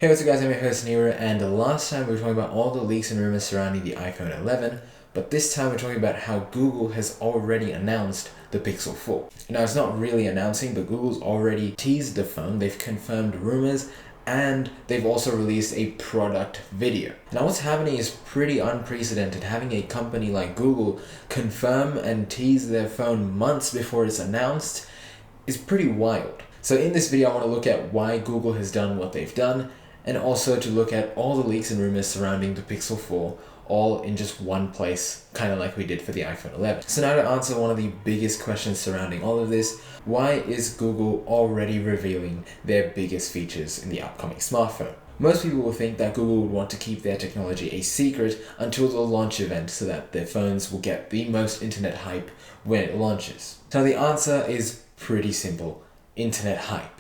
Hey, what's up guys, I'm your host Nira, and last time we were talking about all the leaks and rumors surrounding the iPhone 11, but this time we're talking about how Google has already announced the Pixel 4. Now it's not really announcing, but Google's already teased the phone, they've confirmed rumors, and they've also released a product video. Now what's happening is pretty unprecedented. Having a company like Google confirm and tease their phone months before it's announced is pretty wild. So in this video I want to look at why Google has done what they've done, and also to look at all the leaks and rumors surrounding the Pixel 4 all in just one place, kind of like we did for the iPhone 11. So now to answer one of the biggest questions surrounding all of this, why is Google already revealing their biggest features in the upcoming smartphone? Most people will think that Google would want to keep their technology a secret until the launch event so that their phones will get the most internet hype when it launches. So the answer is pretty simple: internet hype.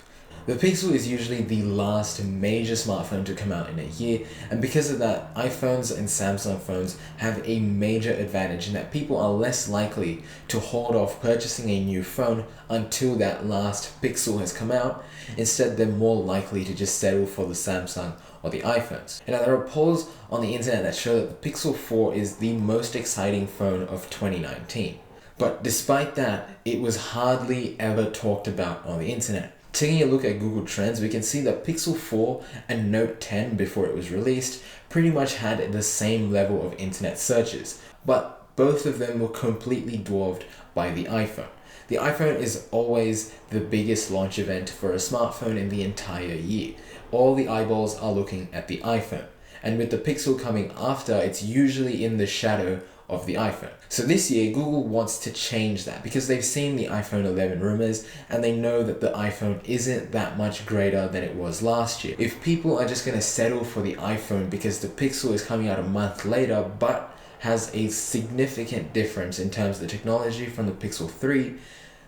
The Pixel is usually the last major smartphone to come out in a year, and because of that, iPhones and Samsung phones have a major advantage in that people are less likely to hold off purchasing a new phone until that last Pixel has come out. Instead, they're more likely to just settle for the Samsung or the iPhones. And now there are polls on the internet that show that the Pixel 4 is the most exciting phone of 2019. But despite that, it was hardly ever talked about on the internet. Taking a look at Google Trends, we can see that Pixel 4 and Note 10 before it was released pretty much had the same level of internet searches, but both of them were completely dwarfed by the iPhone. The iPhone is always the biggest launch event for a smartphone in the entire year. All the eyeballs are looking at the iPhone, and with the Pixel coming after, it's usually in the shadow of the iPhone. So this year, Google wants to change that because they've seen the iPhone 11 rumors and they know that the iPhone isn't that much greater than it was last year. If people are just going to settle for the iPhone because the Pixel is coming out a month later but has a significant difference in terms of the technology from the Pixel 3,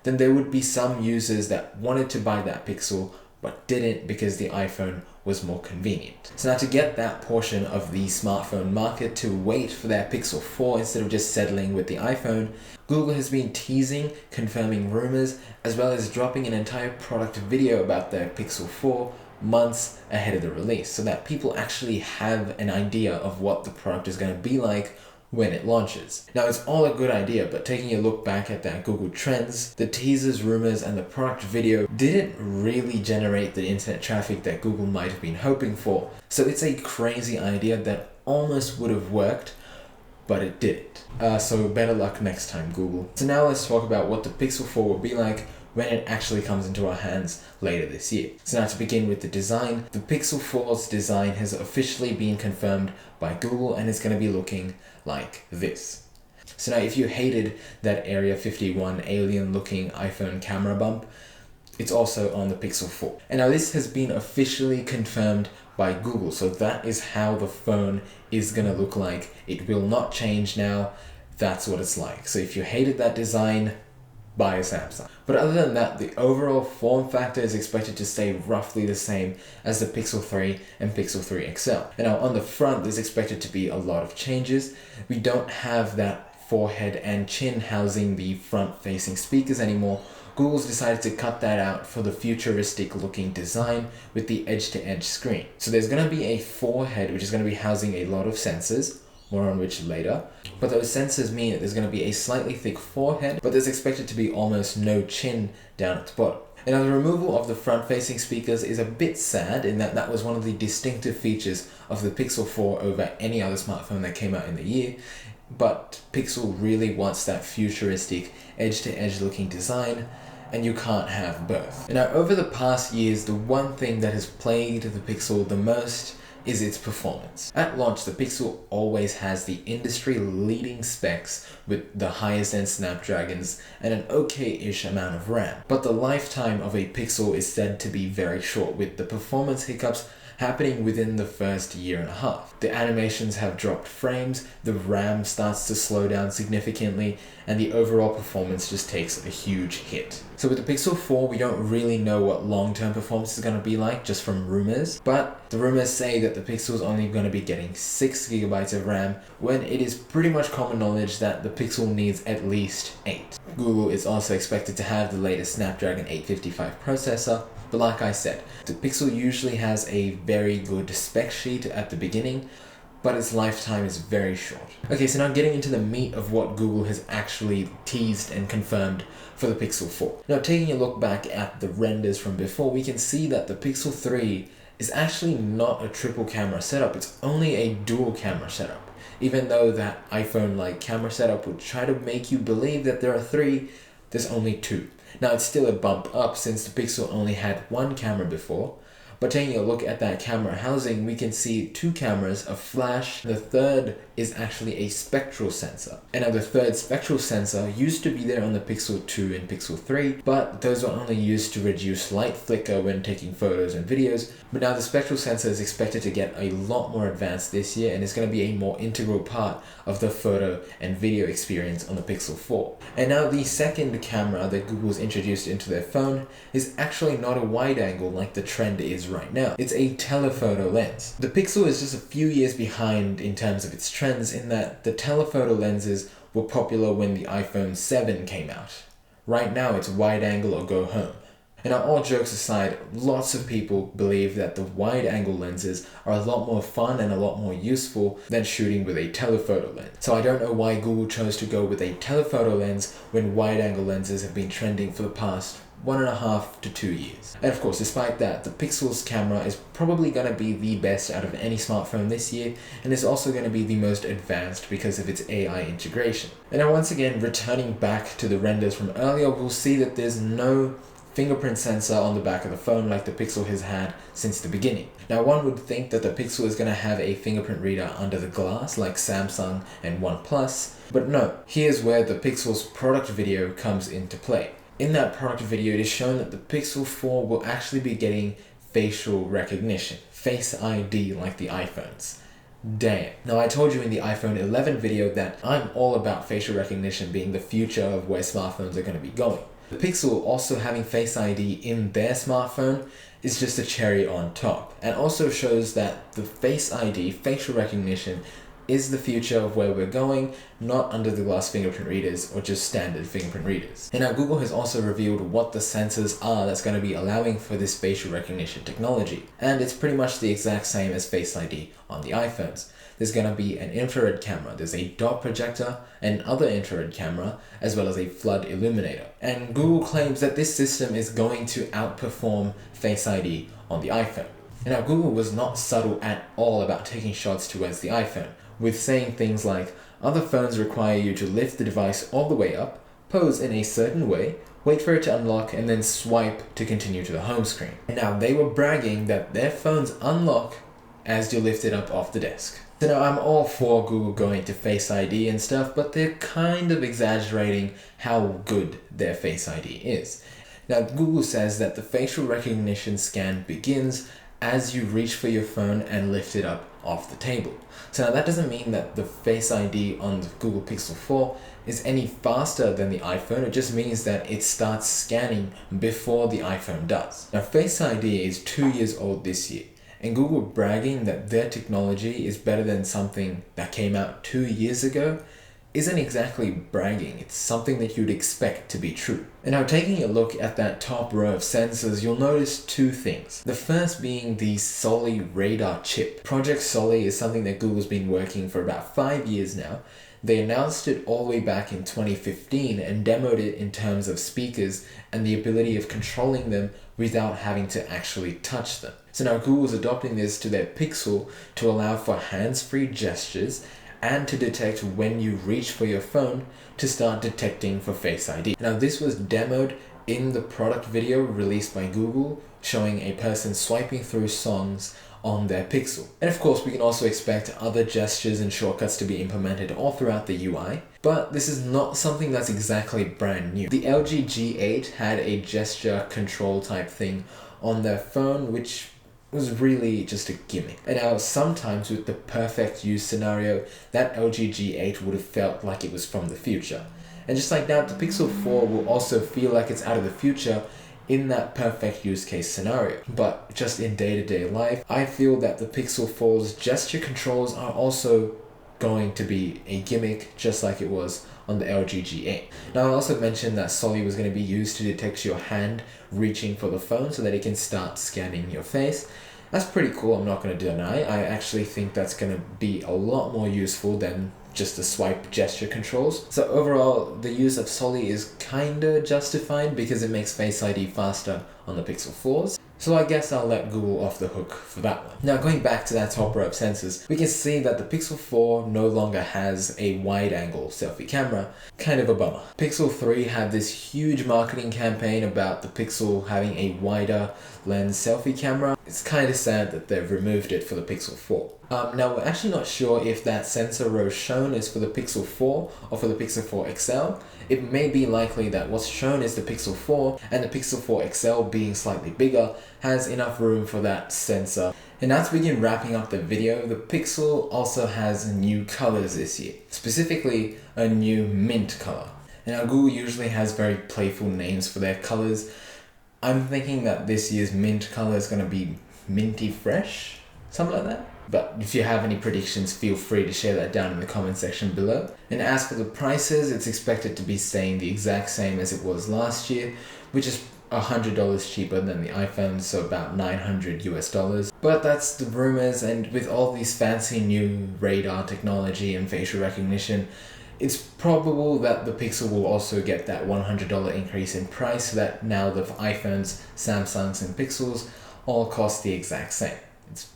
then there would be some users that wanted to buy that Pixel but didn't because the iPhone was more convenient. So now to get that portion of the smartphone market to wait for their Pixel 4 instead of just settling with the iPhone, Google has been teasing, confirming rumors, as well as dropping an entire product video about their Pixel 4 months ahead of the release so that people actually have an idea of what the product is going to be like when it launches. Now it's all a good idea, but taking a look back at that Google Trends, the teasers, rumors, and the product video didn't really generate the internet traffic that Google might have been hoping for. So it's a crazy idea that almost would have worked, but it didn't. So better luck next time, Google. So now let's talk about what the Pixel 4 will be like when it actually comes into our hands later this year. So now to begin with the design, the Pixel 4's design has officially been confirmed by Google and it's going to be looking like this. So now if you hated that Area 51 alien looking iPhone camera bump, it's also on the Pixel 4. And now this has been officially confirmed by Google, so that is how the phone is going to look like. It will not change now. That's what it's like. So if you hated that design, buy a Samsung. But other than that, the overall form factor is expected to stay roughly the same as the Pixel 3 and Pixel 3 XL. And now on the front, there's expected to be a lot of changes. We don't have that forehead and chin housing the front-facing speakers anymore. Google's decided to cut that out for the futuristic looking design with the edge-to-edge screen. So there's going to be a forehead which is going to be housing a lot of sensors, more on which later. But those sensors mean that there's going to be a slightly thick forehead, but there's expected to be almost no chin down at the bottom. And now the removal of the front-facing speakers is a bit sad in that that was one of the distinctive features of the Pixel 4 over any other smartphone that came out in the year. But Pixel really wants that futuristic edge-to-edge looking design, and you can't have both. And now over the past years, the one thing that has plagued the Pixel the most is its performance. At launch, the Pixel always has the industry-leading specs with the highest-end Snapdragons and an okay-ish amount of RAM. But the lifetime of a Pixel is said to be very short, with the performance hiccups happening within the first year and a half. The animations have dropped frames, the RAM starts to slow down significantly, and the overall performance just takes a huge hit. So with the Pixel 4, we don't really know what long-term performance is going to be like just from rumors, but the rumors say that the Pixel is only going to be getting 6GB of RAM when it is pretty much common knowledge that the Pixel needs at least 8. Google is also expected to have the latest Snapdragon 855 processor, But like I said, the Pixel usually has a very good spec sheet at the beginning, but its lifetime is very short. Okay, so now getting into the meat of what Google has actually teased and confirmed for the Pixel 4. Now taking a look back at the renders from before, we can see that the Pixel 3 is actually not a triple camera setup, it's only a dual camera setup. Even though that iPhone-like camera setup would try to make you believe that there are 3, there's only 2. Now it's still a bump up since the Pixel only had 1 camera before, but taking a look at that camera housing, we can see 2 cameras, a flash. The third is actually a spectral sensor. And now the third spectral sensor used to be there on the Pixel 2 and Pixel 3, but those were only used to reduce light flicker when taking photos and videos. But now the spectral sensor is expected to get a lot more advanced this year and is going to be a more integral part of the photo and video experience on the Pixel 4. And now the second camera that Google's introduced into their phone is actually not a wide angle like the trend is right now. It's a telephoto lens. The Pixel is just a few years behind in terms of its trends in that the telephoto lenses were popular when the iPhone 7 came out. Right now it's wide angle or go home. And now all jokes aside, lots of people believe that the wide angle lenses are a lot more fun and a lot more useful than shooting with a telephoto lens. So I don't know why Google chose to go with a telephoto lens when wide angle lenses have been trending for the past 1.5 to 2 years. And of course, despite that, the Pixel's camera is probably going to be the best out of any smartphone this year, and is also going to be the most advanced because of its AI integration. And now once again, returning back to the renders from earlier, we'll see that there's no fingerprint sensor on the back of the phone like the Pixel has had since the beginning. Now one would think that the Pixel is going to have a fingerprint reader under the glass like Samsung and OnePlus, but no. Here's where the Pixel's product video comes into play. In that product video, it is shown that the Pixel 4 will actually be getting facial recognition, Face ID like the iPhones. Damn. Now I told you in the iPhone 11 video that I'm all about facial recognition being the future of where smartphones are going to be going. The Pixel also having Face ID in their smartphone is just a cherry on top, and also shows that the Face ID, facial recognition, is the future of where we're going, not under the glass fingerprint readers or just standard fingerprint readers. And now Google has also revealed what the sensors are that's going to be allowing for this facial recognition technology, and it's pretty much the exact same as Face ID on the iPhones. There's going to be an infrared camera, there's a dot projector, and other infrared camera, as well as a flood illuminator. And Google claims that this system is going to outperform Face ID on the iPhone. And now Google was not subtle at all about taking shots towards the iPhone, with saying things like, other phones require you to lift the device all the way up, pose in a certain way, wait for it to unlock, and then swipe to continue to the home screen. And now they were bragging that their phones unlock as you lift it up off the desk. So now I'm all for Google going to Face ID and stuff, but they're kind of exaggerating how good their Face ID is. Now Google says that the facial recognition scan begins as you reach for your phone and lift it up off the table. So now that doesn't mean that the Face ID on the Google Pixel 4 is any faster than the iPhone, it just means that it starts scanning before the iPhone does. Now Face ID is 2 years old this year, and Google bragging that their technology is better than something that came out 2 years ago isn't exactly bragging, it's something that you'd expect to be true. And now taking a look at that top row of sensors, you'll notice 2 things. The first being the Soli radar chip. Project Soli is something that Google's been working for about 5 years now. They announced it all the way back in 2015 and demoed it in terms of speakers and the ability of controlling them without having to actually touch them. So now Google's adopting this to their Pixel to allow for hands-free gestures and to detect when you reach for your phone to start detecting for Face ID. Now this was demoed in the product video released by Google, showing a person swiping through songs on their Pixel. And of course we can also expect other gestures and shortcuts to be implemented all throughout the UI, but this is not something that's exactly brand new. The LG G8 had a gesture control type thing on their phone, which was really just a gimmick. And now sometimes with the perfect use scenario, that LG G8 would have felt like it was from the future. And just like that, the Pixel 4 will also feel like it's out of the future in that perfect use case scenario. But just in day-to-day life, I feel that the Pixel 4's gesture controls are also going to be a gimmick just like it was on the LG G8. Now I also mentioned that Solly was going to be used to detect your hand reaching for the phone so that it can start scanning your face. That's pretty cool, I'm not going to deny. I actually think that's going to be a lot more useful than just the swipe gesture controls. So overall, the use of Solly is kinda justified because it makes Face ID faster on the Pixel 4s. So I guess I'll let Google off the hook for that one. Now going back to that top row of sensors, we can see that the Pixel 4 no longer has a wide angle selfie camera. Kind of a bummer. Pixel 3 had this huge marketing campaign about the Pixel having a wider lens selfie camera. It's kind of sad that they've removed it for the Pixel 4. Now we're actually not sure if that sensor row shown is for the Pixel 4 or for the Pixel 4 XL. It may be likely that what's shown is the Pixel 4 and the Pixel 4 XL being slightly bigger has enough room for that sensor. And now to begin wrapping up the video, the Pixel also has new colors this year, specifically a new mint color. And now Google usually has very playful names for their colors. I'm thinking that this year's mint color is going to be minty fresh, something like that. But if you have any predictions, feel free to share that down in the comment section below. And as for the prices, it's expected to be staying the exact same as it was last year, which is $100 cheaper than the iPhone, so about $900 US. But that's the rumors, and with all these fancy new radar technology and facial recognition, it's probable that the Pixel will also get that $100 increase in price, so that now the iPhones, Samsungs and Pixels all cost the exact same.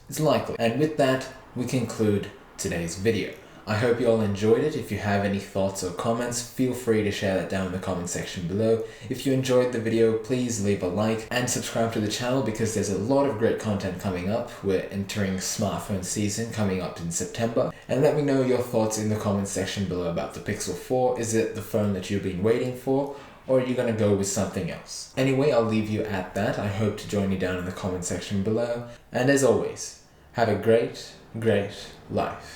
It's likely. And with that, we conclude today's video. I hope you all enjoyed it. If you have any thoughts or comments, feel free to share that down in the comment section below. If you enjoyed the video, please leave a like and subscribe to the channel because there's a lot of great content coming up. We're entering smartphone season coming up in September. And let me know your thoughts in the comment section below about the Pixel 4. Is it the phone that you've been waiting for? Or are you going to go with something else? Anyway, I'll leave you at that. I hope to join you down in the comment section below. And as always, have a great, great life.